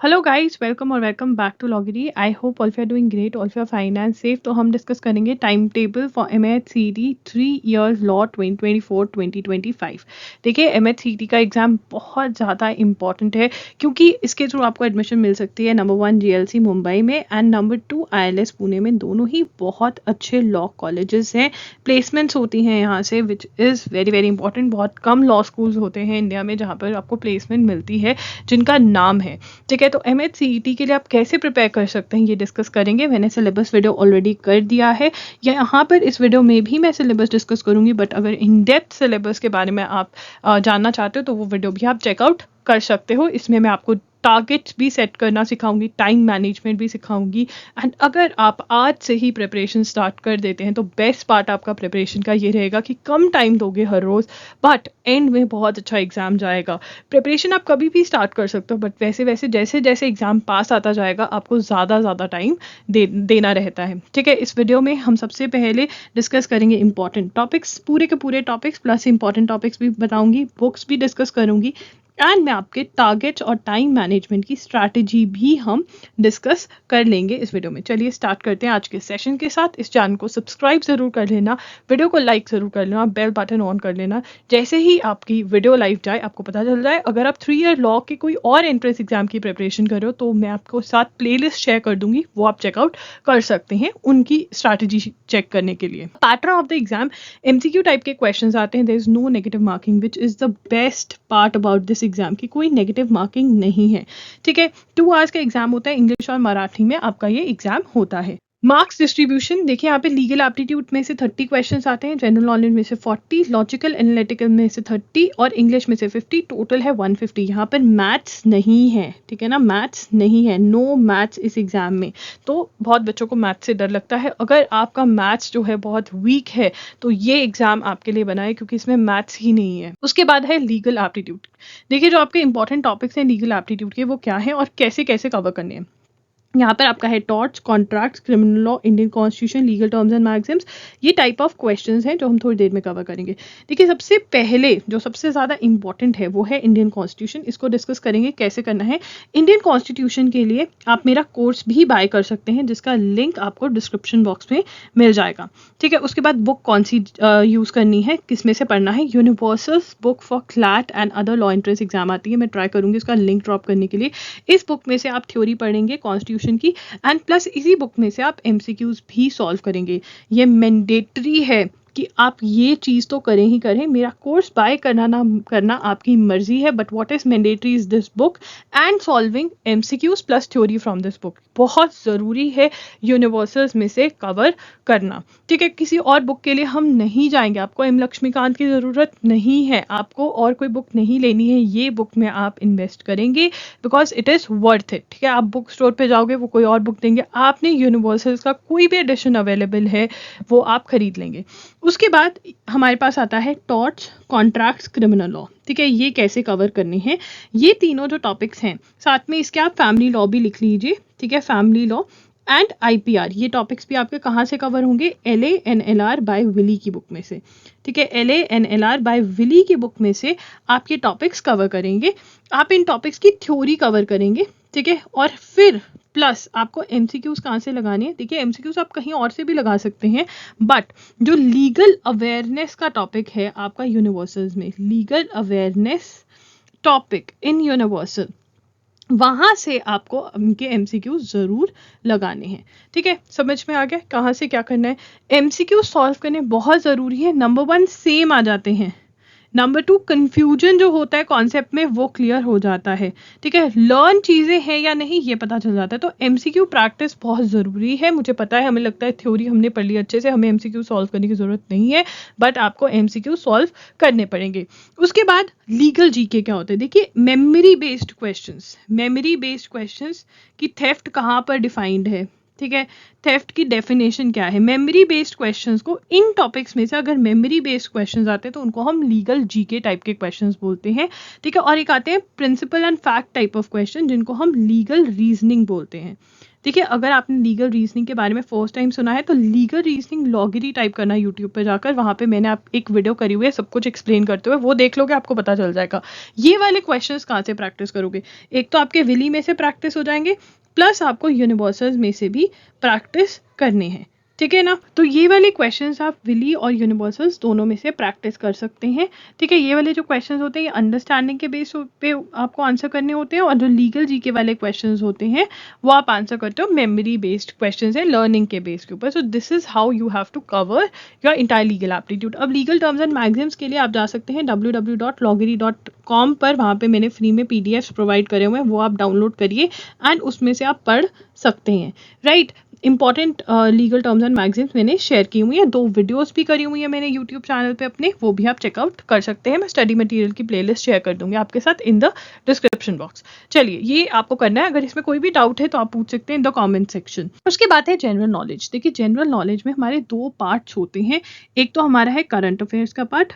Hello guys, welcome और welcome back to लॉगरी। I hope all you are doing great, all you are fine and safe. तो हम discuss करेंगे time table for MHCT 3 years law 2024-2025। देखिए, MHCT का exam बहुत ज़्यादा important है क्योंकि इसके थ्रू आपको एडमिशन मिल सकती है नंबर 1 GLC मुंबई में एंड नंबर 2 ILS पुणे में। दोनों ही बहुत अच्छे लॉ कॉलेजेस हैं, प्लेसमेंट्स होती हैं यहाँ से, which is very very important. बहुत कम लॉ स्कूल्स होते हैं इंडिया में जहाँ पर आपको प्लेसमेंट मिलती है जिनका नाम है। ठीक है, तो MHCET के लिए आप कैसे प्रिपेयर कर सकते हैं ये डिस्कस करेंगे। मैंने सिलेबस वीडियो ऑलरेडी कर दिया है, यहाँ पर इस वीडियो में भी मैं सिलेबस डिस्कस करूंगी, बट अगर इन डेप्थ सिलेबस के बारे में आप जानना चाहते हो तो वो वीडियो भी आप चेकआउट कर सकते हो। इसमें मैं आपको टारगेट्स भी सेट करना सिखाऊंगी, टाइम मैनेजमेंट भी सिखाऊंगी। एंड अगर आप आज से ही प्रिपरेशन स्टार्ट कर देते हैं तो बेस्ट पार्ट आपका प्रिपरेशन का ये रहेगा कि कम टाइम दोगे हर रोज़, बट एंड में बहुत अच्छा एग्जाम जाएगा। प्रिपरेशन आप कभी भी स्टार्ट कर सकते हो, बट वैसे वैसे जैसे जैसे एग्जाम पास आता जाएगा आपको ज़्यादा टाइम देना रहता है। ठीक है, इस वीडियो में हम सबसे पहले डिस्कस करेंगे इंपॉर्टेंट टॉपिक्स, पूरे के पूरे टॉपिक्स प्लस इंपॉर्टेंट टॉपिक्स भी बताऊंगी, बुक्स भी डिस्कस करूंगी एंड मैं आपके टारगेट्स और टाइम मैनेजमेंट की स्ट्रैटेजी भी हम डिस्कस कर लेंगे इस वीडियो में। चलिए स्टार्ट करते हैं आज के सेशन के साथ। इस चैनल को सब्सक्राइब ज़रूर कर लेना, वीडियो को लाइक ज़रूर कर लेना, बेल बटन ऑन कर लेना। जैसे ही आपकी वीडियो लाइव जाए आपको पता चल जाए। अगर आप 3 ईयर लॉ के कोई और एंट्रेंस एग्जाम की प्रिपरेशन कर रहे हो तो मैं आपको साथ प्लेलिस्ट शेयर कर दूंगी, वो आप चेकआउट कर सकते हैं उनकी स्ट्रैटेजी चेक करने के लिए। Pattern of the exam, MCQ type के क्वेश्चंस आते हैं। There is no negative marking, which is the best part about this exam की कोई नेगेटिव मार्किंग नहीं है। ठीक है, 2 आवर्स का एग्जाम होता है, इंग्लिश और मराठी में आपका ये एग्जाम होता है। मार्क्स डिस्ट्रीब्यूशन देखिए, यहाँ पे लीगल एप्टीट्यूड में से 30 क्वेश्चंस आते हैं, जनरल नॉलेज में से 40, लॉजिकल एनालिटिकल में से 30 और इंग्लिश में से 50। टोटल है 150। यहाँ पर मैथ्स नहीं है, ठीक है ना, मैथ्स नहीं है, नो मैथ्स इस एग्जाम में। तो बहुत बच्चों को मैथ्स से डर लगता है। अगर आपका मैथ्स जो है बहुत वीक है तो ये एग्जाम आपके लिए बना है क्योंकि इसमें मैथ्स ही नहीं है। उसके बाद है लीगल एप्टीट्यूड। देखिए, जो आपके इंपॉर्टेंट टॉपिक्स हैं लीगल एप्टीट्यूड के वो क्या है और कैसे कैसे कवर करने हैं। यहाँ पर आपका है torts, contracts, criminal law, Indian constitution, legal terms and Maxim's. ये टाइप ऑफ क्वेश्चंस हैं जो हम थोड़ी देर में कवर करेंगे। देखिए, सबसे पहले जो सबसे ज़्यादा इंपॉर्टेंट है वो है इंडियन कॉन्स्टिट्यूशन। इसको डिस्कस करेंगे कैसे करना है। इंडियन कॉन्स्टिट्यूशन के लिए आप मेरा कोर्स भी बाय कर सकते हैं जिसका लिंक आपको डिस्क्रिप्शन बॉक्स में मिल जाएगा। ठीक है, उसके बाद बुक कौन सी यूज़ करनी है, किस में से पढ़ना है। Universals book for CLAT and other law entrance exam आती है, मैं ट्राई करूँगी उसका लिंक ड्रॉप करने के लिए। इस बुक में से आप थ्योरी पढ़ेंगे कॉन्स्टिट्यूशन की एंड प्लस इसी बुक में से आप MCQs भी सॉल्व करेंगे। ये मैंडेटरी है कि आप ये चीज़ तो करें ही करें। मेरा कोर्स बाय करना ना करना आपकी मर्जी है, but what is mandatory is this book and solving MCQs plus theory from this book. बहुत ज़रूरी है यूनिवर्सल्स में से कवर करना। ठीक है, किसी और बुक के लिए हम नहीं जाएंगे, आपको M लक्ष्मीकांत की ज़रूरत नहीं है, आपको और कोई बुक नहीं लेनी है। ये बुक में आप इन्वेस्ट करेंगे because it is worth it. ठीक है, आप बुक स्टोर पे जाओगे वो कोई और बुक देंगे, आपने यूनिवर्सल्स का कोई भी एडिशन अवेलेबल है वो आप खरीद लेंगे। उसके बाद हमारे पास आता है टॉर्ट्स, कॉन्ट्रैक्ट्स, क्रिमिनल लॉ। ठीक है, ये कैसे कवर करने हैं। ये तीनों जो टॉपिक्स हैं, साथ में इसके आप फैमिली लॉ भी लिख लीजिए। ठीक है, फैमिली लॉ एंड IPR, ये टॉपिक्स भी आपके कहाँ से कवर होंगे, LA NLR बाय विली की बुक में से। ठीक है, LA NLR बाय विली की बुक में से आप ये टॉपिक्स कवर करेंगे। आप इन टॉपिक्स की थ्योरी कवर करेंगे। ठीक है, और फिर प्लस आपको MCQs कहाँ से लगानी है। देखिए, MCQs आप कहीं और से भी लगा सकते हैं, बट जो लीगल अवेयरनेस का टॉपिक है आपका यूनिवर्सल्स में, legal awareness topic in universal, वहाँ से आपको उनके MCQ ज़रूर लगाने हैं। ठीक है, समझ में आ गया कहाँ से क्या करना है। MCQ सॉल्व करने बहुत ज़रूरी है। नंबर 1 सेम आ जाते हैं, नंबर 2 कन्फ्यूजन जो होता है कॉन्सेप्ट में वो क्लियर हो जाता है। ठीक है, लर्न चीज़ें हैं या नहीं ये पता चल जाता है। तो MCQ प्रैक्टिस बहुत ज़रूरी है। मुझे पता है, हमें लगता है थ्योरी हमने पढ़ ली अच्छे से, हमें MCQ सॉल्व करने की ज़रूरत नहीं है, बट आपको MCQ सॉल्व करने पड़ेंगे। उसके बाद लीगल GK क्या होता है। देखिए, मेमोरी बेस्ड क्वेश्चंस कि थेफ्ट कहाँ पर डिफाइंड है। ठीक है, थेफ्ट की डेफिनेशन क्या है। मेमोरी बेस्ड क्वेश्चंस को, इन टॉपिक्स में से अगर मेमोरी बेस्ड क्वेश्चंस आते हैं तो उनको हम लीगल GK टाइप के क्वेश्चंस बोलते हैं। ठीक है, और एक आते हैं principle and fact type of question जिनको हम लीगल रीजनिंग बोलते हैं। देखिए, अगर आपने लीगल रीजनिंग के बारे में फर्स्ट टाइम सुना है तो लीगल रीजनिंग लॉगरी टाइप करना यूट्यूब पे जाकर, वहाँ पे मैंने आप एक वीडियो करी हुई है सब कुछ एक्सप्लेन करते हुए, वो देख लोगे आपको पता चल जाएगा। ये वाले क्वेश्चंस कहाँ से प्रैक्टिस करोगे? एक तो आपके विली में से प्रैक्टिस हो जाएंगे, प्लस आपको यूनिवर्सल्स में से भी प्रैक्टिस करने हैं, ठीक है ना? तो ये वाले क्वेश्चंस आप विली और यूनिवर्सल्स दोनों में से प्रैक्टिस कर सकते हैं, ठीक है? ये वाले जो क्वेश्चंस होते हैं ये अंडरस्टैंडिंग के बेस पे आपको आंसर करने होते हैं, और जो लीगल जीके वाले क्वेश्चंस होते हैं वो आप आंसर करते हो मेमोरी बेस्ड क्वेश्चंस है, लर्निंग के बेस के ऊपर। So this is how you have to cover your entire legal aptitude. अब लीगल टर्म्स एंड मैगजीम्स के लिए आप जा सकते हैं www.loggery.com पर, वहाँ पे मैंने फ्री में पीडीएफ प्रोवाइड करे हुए हैं, वो आप डाउनलोड करिए एंड उसमें से आप पढ़ सकते हैं, right? Important legal terms and magazines मैंने शेयर की हुई है, 2 वीडियोस भी करी हुई है मैंने यूट्यूब चैनल पे अपने, वो भी आप चेकआउट कर सकते हैं। मैं स्टडी मटेरियल की प्लेलिस्ट शेयर कर दूंगी आपके साथ इन द डिस्क्रिप्शन बॉक्स। चलिए, ये आपको करना है। अगर इसमें कोई भी डाउट है तो आप पूछ सकते हैं इन द कमेंट सेक्शन। उसके बाद है जनरल नॉलेज। देखिए, जनरल नॉलेज में हमारे 2 पार्ट्स होते हैं। एक तो हमारा है करंट अफेयर्स का पार्ट,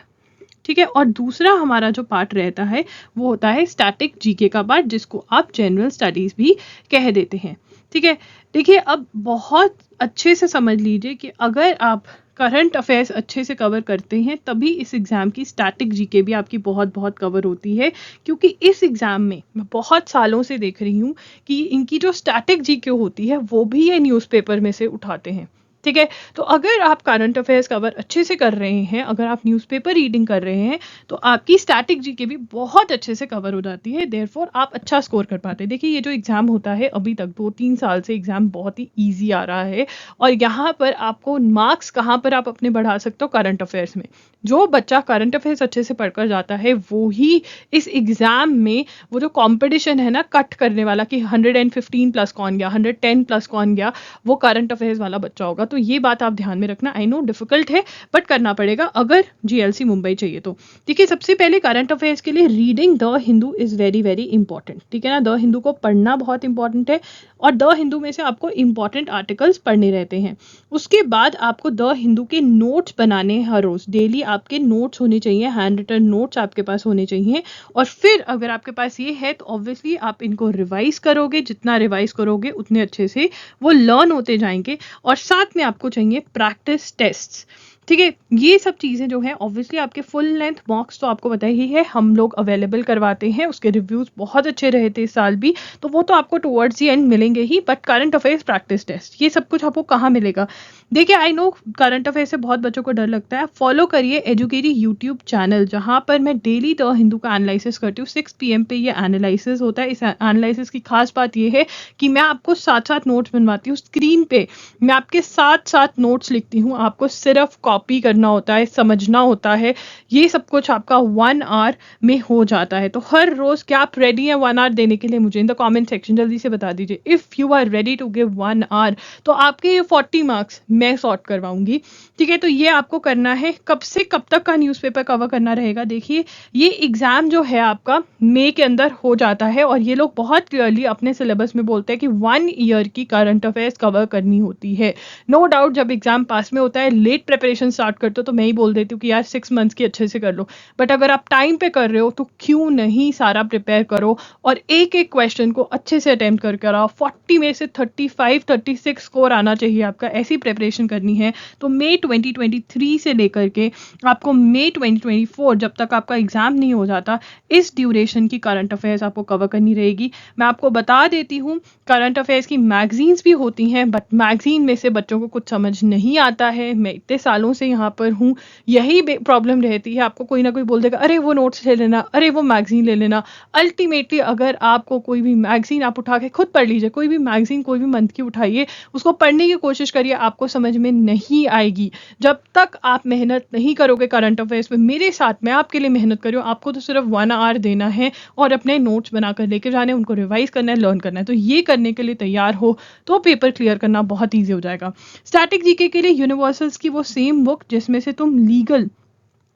ठीक है, और दूसरा हमारा जो पार्ट रहता है वो होता है स्टैटिक जीके का पार्ट, जिसको आप जनरल स्टडीज भी कह देते हैं, ठीक है? देखिए, अब बहुत अच्छे से समझ लीजिए कि अगर आप करंट अफेयर्स अच्छे से कवर करते हैं तभी इस एग्ज़ाम की स्टैटिक जीके भी आपकी बहुत बहुत कवर होती है, क्योंकि इस एग्ज़ाम में मैं बहुत सालों से देख रही हूँ कि इनकी जो स्टैटिक जीके होती है वो भी ये न्यूज़पेपर में से उठाते हैं, ठीक है? तो अगर आप करंट अफेयर्स कवर अच्छे से कर रहे हैं, अगर आप न्यूज़पेपर रीडिंग कर रहे हैं, तो आपकी स्टैटिक जीके भी बहुत अच्छे से कवर हो जाती है, देयरफॉर आप अच्छा स्कोर कर पाते हैं। देखिए, ये जो एग्ज़ाम होता है अभी तक 2-3 साल से एग्ज़ाम बहुत ही ईज़ी आ रहा है, और यहाँ पर आपको मार्क्स कहाँ पर आप अपने बढ़ा सकते हो? करंट अफेयर्स में। जो बच्चा करंट अफेयर्स अच्छे से पढ़कर जाता है वो ही इस एग्ज़ाम में वो जो कॉम्पिटिशन है ना कट करने वाला कि 115 प्लस कौन गया, 110 प्लस कौन गया, वो करंट अफेयर्स वाला बच्चा होगा। तो ये बात आप ध्यान में रखना। आई नो डिफिकल्ट है बट करना पड़ेगा अगर जीएलसी मुंबई चाहिए तो। देखिए, सबसे पहले करंट अफेयर्स के लिए reading the Hindu is very very important, ठीक है ना? द हिंदू को पढ़ना बहुत इंपॉर्टेंट है, और द हिंदू में से आपको इंपॉर्टेंट आर्टिकल्स पढ़ने रहते हैं। उसके बाद आपको द हिंदू के नोट्स बनाने हैं हर रोज, डेली आपके नोट्स होने चाहिए, हैंड रिटन नोट्स आपके पास होने चाहिए। और फिर अगर आपके पास ये है तो ऑब्वियसली आप इनको रिवाइज करोगे, जितना रिवाइज करोगे उतने अच्छे से वो लर्न होते जाएंगे। और साथ में आपको चाहिए प्रैक्टिस टेस्ट्स, ठीक है? ये सब चीज़ें जो है ऑब्वियसली आपके फुल लेंथ मॉक्स तो आपको पता ही है हम लोग अवेलेबल करवाते हैं, उसके रिव्यूज़ बहुत अच्छे रहे थे इस साल भी, तो वो तो आपको टुवर्ड्स दी एंड मिलेंगे ही। But current affairs practice test ये सब कुछ आपको कहाँ मिलेगा? देखिए, आई नो करंट अफेयर से बहुत बच्चों को डर लगता है। फॉलो करिए एजुकेरी यूट्यूब चैनल, जहाँ पर मैं डेली द हिंदू का एनालिसिस करती हूँ। 6 PM पे ये एनालिसिस होता है। इस एनालिसिस की खास बात ये है कि मैं आपको साथ साथ नोट्स बनवाती हूँ, स्क्रीन पे मैं आपके साथ साथ नोट्स लिखती हूँ, आपको सिर्फ कॉपी करना होता है, समझना होता है। ये सब कुछ आपका 1 आवर में हो जाता है। तो हर रोज क्या आप रेडी हैं 1 आवर देने के लिए? मुझे इन द कमेंट सेक्शन जल्दी से बता दीजिए। If you are ready to give 1 hour तो आपके ये 40 मार्क्स मैं सॉर्ट करवाऊंगी, ठीक है? तो ये आपको करना है। कब से कब तक का न्यूज़पेपर कवर करना रहेगा? देखिए, ये एग्जाम जो है आपका मई के अंदर हो जाता है, और ये लोग बहुत क्लियरली अपने सिलेबस में बोलते हैं कि 1 ईयर की करंट अफेयर्स कवर करनी होती है। नो डाउट जब एग्जाम पास में होता है, लेट प्रिपरेशन स्टार्ट करते हो, तो मैं ही बोल देती हूँ कि यार 6 मंथ्स की अच्छे से कर लो। बट अगर आप टाइम पे कर रहे हो तो क्यों नहीं सारा प्रिपेयर करो, और एक एक क्वेश्चन को अच्छे से अटेम्प्ट करके आओ। 40 में से 35-36 स्कोर आना चाहिए आपका, ऐसी प्रिपरेशन करनी है। तो मई 2023 से लेकर के आपको मई 2024 जब तक आपका एग्जाम नहीं हो जाता, इस ड्यूरेशन की करंट अफेयर्स आपको कवर करनी रहेगी। मैं आपको बता देती हूँ, करंट अफेयर्स की मैगजीन्स भी होती हैं, बट मैगजीन में से बच्चों को कुछ समझ नहीं आता है। मैं इतने सालों से यहाँ पर हूँ, यही प्रॉब्लम रहती है। आपको कोई ना कोई बोल देगा अरे वो नोट्स ले लेना, अरे वो मैगजीन ले लेना। अल्टीमेटली अगर आपको कोई भी मैगजीन आप उठा के खुद पढ़ लीजिए, कोई भी मैगजीन कोई भी मंथ की उठाइए, उसको पढ़ने की कोशिश करिए, आपको समझ में नहीं आएगी जब तक आप मेहनत नहीं करोगे करंट अफेयर्स में। मेरे साथ मैं आपके लिए मेहनत कर रही हूँ, आपको तो सिर्फ 1 आवर देना है और अपने नोट्स बनाकर लेके जाने, उनको रिवाइज करना है, लर्न करना है। तो ये करने के लिए तैयार हो तो पेपर क्लियर करना बहुत ईजी हो जाएगा। स्टैटिक जीके के लिए यूनिवर्सल्स की वो सेम बुक जिसमें से तुम लीगल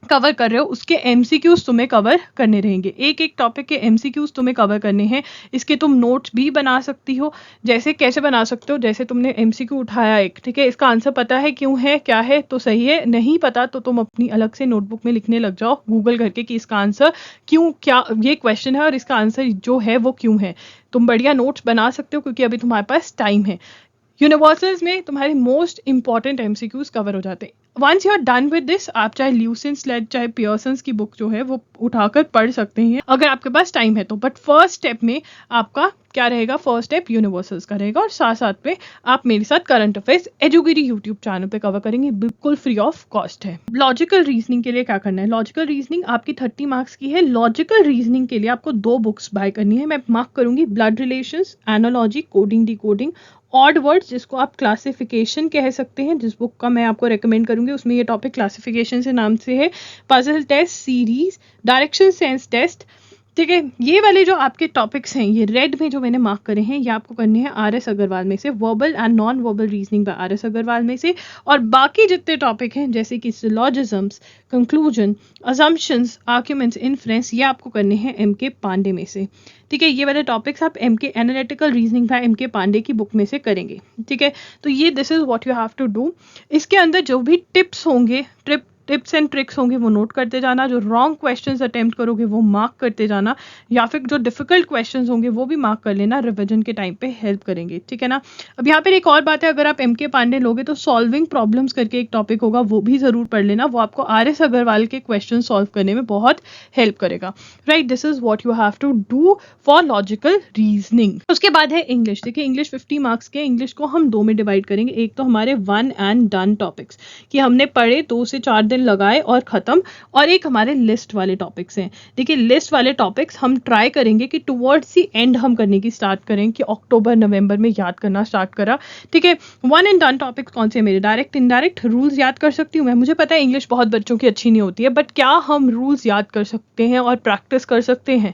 कवर कर रहे हो उसके एमसीक्यूज तुम्हें कवर करने रहेंगे। एक एक टॉपिक के एमसीक्यूज तुम्हें कवर करने हैं। इसके तुम नोट्स भी बना सकती हो। जैसे कैसे बना सकते हो, जैसे तुमने एमसीक्यू उठाया एक, ठीक है, इसका आंसर पता है क्यों है क्या है तो सही है, नहीं पता तो तुम अपनी अलग से नोटबुक में लिखने लग जाओ गूगल करके कि इसका आंसर क्यों, क्या ये क्वेश्चन है और इसका आंसर जो है वो क्यों है। तुम बढ़िया नोट्स बना सकते हो क्योंकि अभी तुम्हारे पास टाइम है। यूनिवर्सल्स में तुम्हारे मोस्ट इंपॉर्टेंट एमसीक्यूज कवर हो जाते हैं। Once you are done with this, आप चाहे ल्यूसेंट स्लेट चाहे पियर्सन्स की बुक जो है वो उठाकर पढ़ सकते हैं अगर आपके पास टाइम है तो। बट फर्स्ट स्टेप में आपका क्या रहेगा, फर्स्ट स्टेप यूनिवर्सल्स का रहेगा और साथ साथ में आप मेरे साथ करंट अफेयर्स एजुगिरी यूट्यूब चैनल पे कवर करेंगे, बिल्कुल फ्री ऑफ कॉस्ट है। लॉजिकल रीजनिंग के लिए क्या करना है, लॉजिकल रीजनिंग आपकी 30 मार्क्स की है। लॉजिकल रीजनिंग के लिए आपको 2 बुक्स बाय करनी है, मैं मार्क करूंगी, blood relations, analogy, coding decoding, odd words जिसको आप क्लासिफिकेशन कह सकते हैं, जिस बुक का मैं आपको रेकमेंड करूंगी उसमें ये टॉपिक क्लासिफिकेशन से नाम से है, puzzle test series, direction sense test, ठीक है। ये वाले जो आपके टॉपिक्स हैं, ये रेड में जो मैंने मार्क करे हैं, ये आपको करने हैं आर.एस. अग्रवाल में से, verbal and non verbal reasoning by R S. Agarwal में से। और बाकी जितने टॉपिक हैं जैसे कि syllogisms, conclusion, assumptions, arguments, inference, ये आपको करने हैं एम.के. पांडे में से, ठीक है। ये वाले टॉपिक्स आप M K. Analytical reasoning by M K. Pandey की बुक में से करेंगे, ठीक है। तो ये this is what you have to do. इसके अंदर जो भी टिप्स होंगे, टिप्स एंड ट्रिक्स होंगे वो नोट करते जाना, जो रॉन्ग क्वेश्चंस अटेम्प्ट करोगे वो मार्क करते जाना, या फिर जो डिफिकल्ट क्वेश्चंस होंगे वो भी मार्क कर लेना, रिवीजन के टाइम पे हेल्प करेंगे, ठीक है ना। अब यहाँ पर एक और बात है, अगर आप एम.के. पांडे लोगे तो सॉल्विंग प्रॉब्लम्स करके एक टॉपिक होगा, वो भी जरूर पढ़ लेना, वो आपको आर.एस. अग्रवाल के क्वेश्चन सॉल्व करने में बहुत हेल्प करेगा, right. This is what you have to do for logical reasoning. उसके बाद है इंग्लिश। देखिए इंग्लिश 50 मार्क्स के, इंग्लिश को हम 2 में डिवाइड करेंगे। एक तो हमारे वन एंड डन टॉपिक्स कि हमने पढ़े 2 से 4 दिन लगाए और खत्म, और एक हमारे लिस्ट वाले टॉपिक्स हैं। देखिए लिस्ट वाले टॉपिक्स हम ट्राई करेंगे कि टुवर्ड्स दी एंड हम करने की स्टार्ट करें, कि अक्टूबर नवंबर में याद करना स्टार्ट करा, ठीक है। वन एंड डन टॉपिक्स कौन से मेरे, डायरेक्ट इनडायरेक्ट रूल्स याद कर सकती हूँ मैं, मुझे पता है इंग्लिश बहुत बच्चों की अच्छी नहीं होती है, बट क्या हम रूल्स याद कर सकते हैं और प्रैक्टिस कर सकते हैं,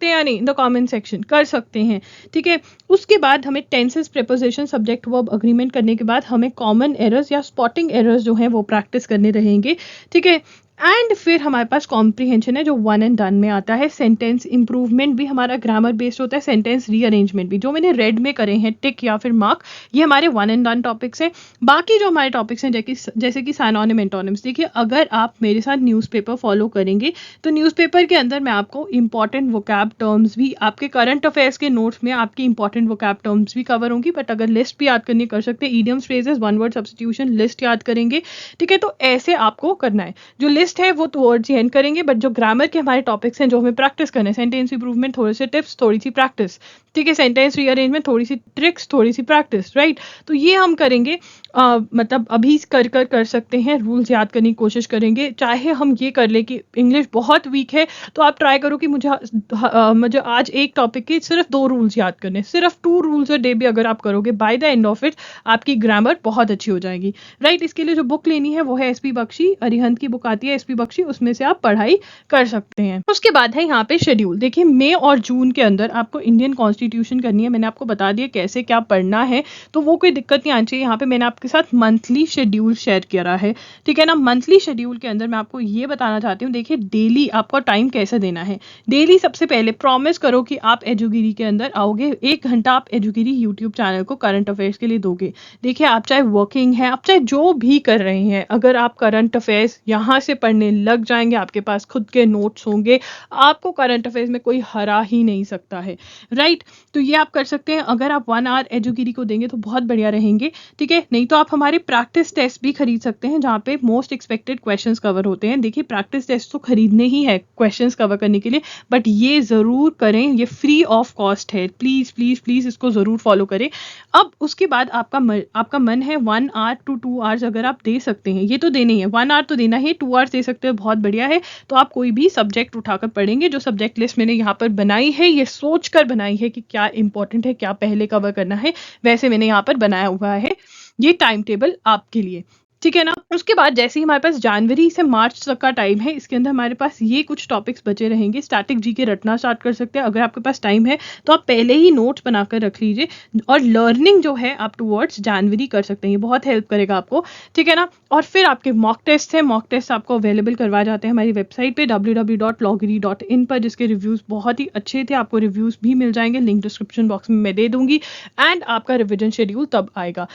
या नहीं, इन द कमेंट सेक्शन कर सकते हैं, ठीक है। उसके बाद हमें tenses, preposition, subject verb agreement करने के बाद हमें कॉमन एरर्स या स्पॉटिंग एरर्स जो हैं वो प्रैक्टिस करने रहेंगे, ठीक है। एंड फिर हमारे पास कॉम्प्रीहेंशन है जो वन एंड डन में आता है। सेंटेंस इंप्रूवमेंट भी हमारा ग्रामर बेस्ड होता है, सेंटेंस रीअरेंजमेंट भी, जो मैंने रेड में करे हैं टिक या फिर मार्क, ये हमारे वन एंड डन टॉपिक्स हैं। बाकी जो हमारे टॉपिक्स हैं जैसे कि साइनोनिम, एंटोनिम्स, देखिए अगर आप मेरे साथ न्यूज़पेपर फॉलो करेंगे तो न्यूज़पेपर के अंदर मैं आपको इंपॉर्टेंट वोकैब टर्म्स भी, आपके करंट अफेयर्स के नोट्स में आपकी इंपॉर्टेंट वोकैब टर्म्स भी कवर होंगी, बट अगर लिस्ट भी याद करनी कर सकते हैं, idioms, phrases, one word substitution, list याद करेंगे, ठीक है। तो ऐसे आपको करना है। जो लिस्ट है वो टुवर्ड्स दी एंड करेंगे, बट जो ग्रामर के हमारे टॉपिक्स हैं जो हमें प्रैक्टिस करने हैं, सेंटेंस इंप्रूवमेंट, थोड़े से टिप्स, थोड़ी सी प्रैक्टिस, ठीक है, सेंटेंस रीअरेंजमेंट, थोड़ी सी ट्रिक्स, थोड़ी सी प्रैक्टिस, राइट। तो ये हम करेंगे, मतलब अभी कर सकते हैं, रूल्स याद करने की कोशिश करेंगे। चाहे हम ये कर ले कि इंग्लिश बहुत वीक है तो आप ट्राई करो कि मुझे आज एक टॉपिक के सिर्फ 2 रूल्स याद करने, सिर्फ 2 रूल्स अ डे भी अगर आप करोगे, by the end of it आपकी ग्रामर बहुत अच्छी हो जाएगी, राइट। इसके लिए जो बुक लेनी है वो है एसपी बख्शी, अरिहंत की बुक आती है एसपी बख्शी, उसमें से आप पढ़ाई कर सकते हैं। उसके बाद है यहाँ पे शेड्यूल। देखिए मई और जून के अंदर आपको इंडियन कॉन्स्टिट्यूशन करनी है, मैंने आपको बता दिया कैसे क्या पढ़ना है, तो वो कोई दिक्कत नहीं आनी चाहिए। यहाँ पे मैंने आपके साथ मंथली शेड्यूल शेयर करा है, ठीक है ना। मंथली शेड्यूल के अंदर मैं आपको ये बताना चाहती हूँ, देखिए डेली आपको टाइम कैसे देना है। डेली सबसे पहले प्रॉमिस करो कि आप एजुगिरी के अंदर आओगे, 1 घंटा आप एजुगिरी यूट्यूब चैनल को करंट अफेयर्स के लिए दोगे। देखिए आप चाहे वर्किंग है, आप चाहे जो भी कर रहे हैं, अगर आप करंट अफेयर्स यहाँ से पढ़ने लग जाएंगे, आपके पास खुद के नोट्स होंगे, आपको करंट अफेयर्स में कोई हरा ही नहीं सकता है, राइट। तो ये आप कर सकते हैं। अगर आप 1 आवर एजुगिरी को देंगे तो बहुत बढ़िया रहेंगे, ठीक है। नहीं तो आप हमारे प्रैक्टिस टेस्ट भी खरीद सकते हैं, जहाँ पे मोस्ट एक्सपेक्टेड क्वेश्चंस कवर होते हैं। देखिए प्रैक्टिस टेस्ट तो खरीदने ही है क्वेश्चंस कवर करने के लिए, बट ये जरूर करें, ये फ्री ऑफ कॉस्ट है, प्लीज प्लीज प्लीज इसको जरूर फॉलो करें। अब उसके बाद आपका मन है 1 आवर to 2 आवर्स अगर आप दे सकते हैं, ये तो देने ही है, 1 आवर तो देना है, 2 आवर्स दे सकते हैं, बहुत बढ़िया है। तो आप कोई भी सब्जेक्ट उठाकर पढ़ेंगे, जो सब्जेक्ट लिस्ट मैंने यहाँ पर बनाई है, ये सोच कर बनाई है कि क्या इंपॉर्टेंट है, क्या पहले कवर करना है, वैसे मैंने यहाँ पर बनाया हुआ है ये टाइम टेबल आपके लिए, ठीक है ना? उसके बाद जैसे ही हमारे पास जनवरी से मार्च तक का टाइम है, इसके अंदर हमारे पास ये कुछ टॉपिक्स बचे रहेंगे। स्टैटिक जीके रटना स्टार्ट कर सकते हैं। अगर आपके पास टाइम है तो आप पहले ही नोट्स बनाकर रख लीजिए और लर्निंग जो है आप टुवर्ड्स जनवरी कर सकते हैं। ये बहुत हेल्प करेगा आपको, ठीक है ना? और फिर आपके मॉक टेस्ट है, मॉक टेस्ट आपको अवेलेबल करवाए जाते हैं हमारी वेबसाइट पे www.loggery.in पर, जिसके रिव्यूज़ बहुत ही अच्छे थे। आपको रिव्यूज़ भी मिल जाएँगे, लिंक डिस्क्रिप्शन बॉक्स में मैं दे दूँगी। एंड आपका रिविजन शेड्यूल तब आएगा।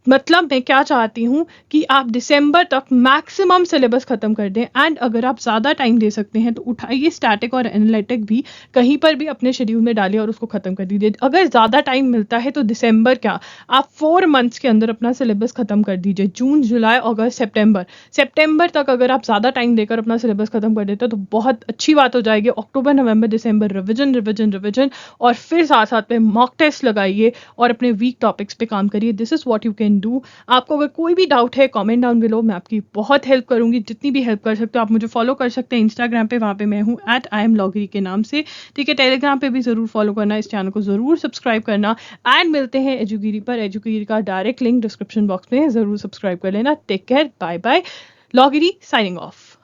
मतलब मैं क्या चाहती हूँ कि आप दिसंबर तक मैक्सिमम सिलेबस खत्म कर दें। एंड अगर आप ज़्यादा टाइम दे सकते हैं तो उठाइए स्टैटिक और एनालिटिक भी कहीं पर भी अपने शेड्यूल में डालिए और उसको खत्म कर दीजिए। अगर ज़्यादा टाइम मिलता है तो दिसंबर क्या, आप 4 मंथ्स के अंदर अपना सिलेबस खत्म कर दीजिए। जून, जुलाई, अगस्त, सितंबर तक अगर आप ज़्यादा टाइम देकर अपना सिलेबस खत्म कर देते हो तो बहुत अच्छी बात हो जाएगी। अक्टूबर, नवंबर, दिसंबर रिविजन रिविजन रिविजन, और फिर साथ साथ में मॉक टेस्ट लगाइए और अपने वीक टॉपिक्स पे काम करिए। This is what you can do. आपको अगर कोई भी डाउट है कमेंट डाउन बिलो, मैं आपकी बहुत हेल्प करूंगी, जितनी भी हेल्प कर सकते हो। आप मुझे फॉलो कर सकते हैं इंस्टाग्राम पे, वहाँ पे मैं हूँ @IamLoggery के नाम से, ठीक है? टेलीग्राम पे भी ज़रूर फॉलो करना, इस चैनल को ज़रूर सब्सक्राइब करना। एंड मिलते हैं एजुगिरी पर। एजुगिरी का डायरेक्ट लिंक डिस्क्रिप्शन बॉक्स में है, ज़रूर सब्सक्राइब कर लेना। Take care, bye bye. लॉगिरी साइनिंग ऑफ।